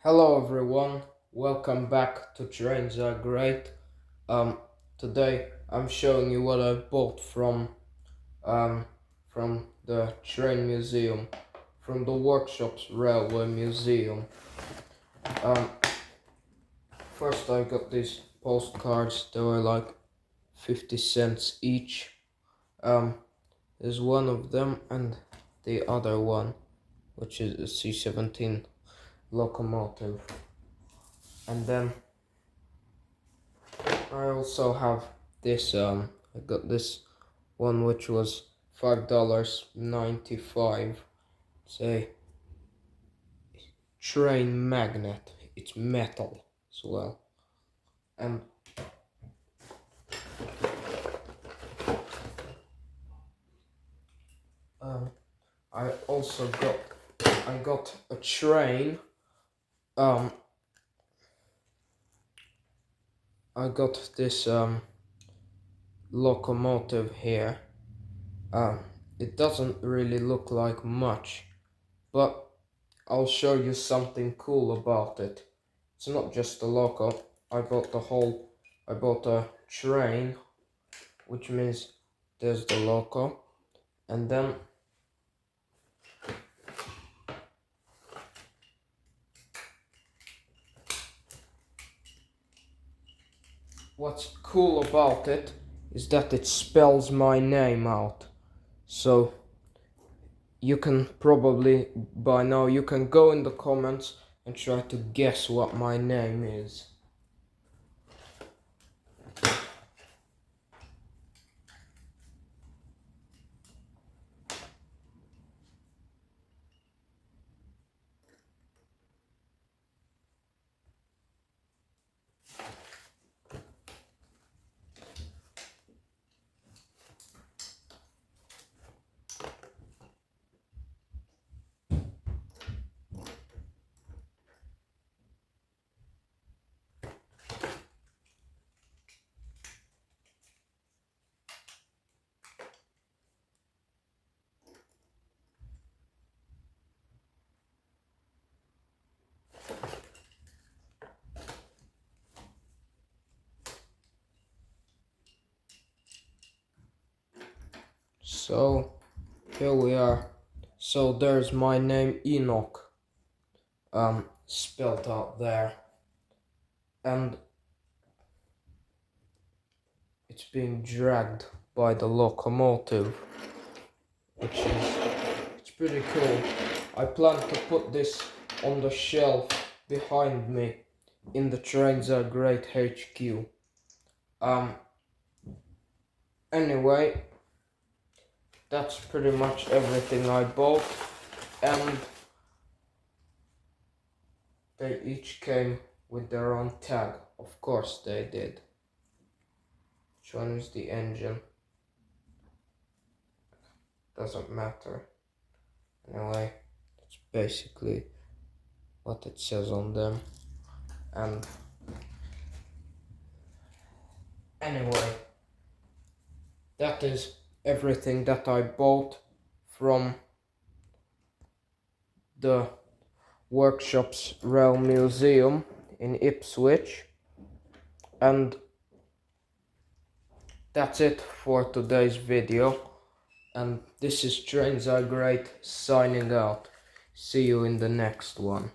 Hello everyone, welcome back to Trains Are Great. Today I'm showing you what I bought from the train museum, from the workshops railway museum. Um, First I got these postcards. They were like 50 cents each. There's one of them and the other one, which is a C-17 locomotive. And then I also have this, I got this one which was $5.95. It's a train magnet. It's metal as well. And I also got a train. I got this locomotive here. It doesn't really look like much, but I'll show you something cool about it. It's not just a loco. I bought a train, which means there's the loco, and then what's cool about it is that it spells my name out. So you can probably, by now, you can go in the comments and try to guess what my name is. So here we are. So there's my name, Enoch, spelled out there, and it's being dragged by the locomotive, it's pretty cool. I plan to put this on the shelf behind me in the Trains Are Great HQ. Anyway, that's pretty much everything I bought, and they each came with their own tag. Of course they did. Which one is the engine? Doesn't matter. Anyway, that's basically what it says on them. And anyway, that is everything that I bought from the Workshops Rail Museum in Ipswich. And that's it for today's video. And this is Trains Are Great signing out. See you in the next one.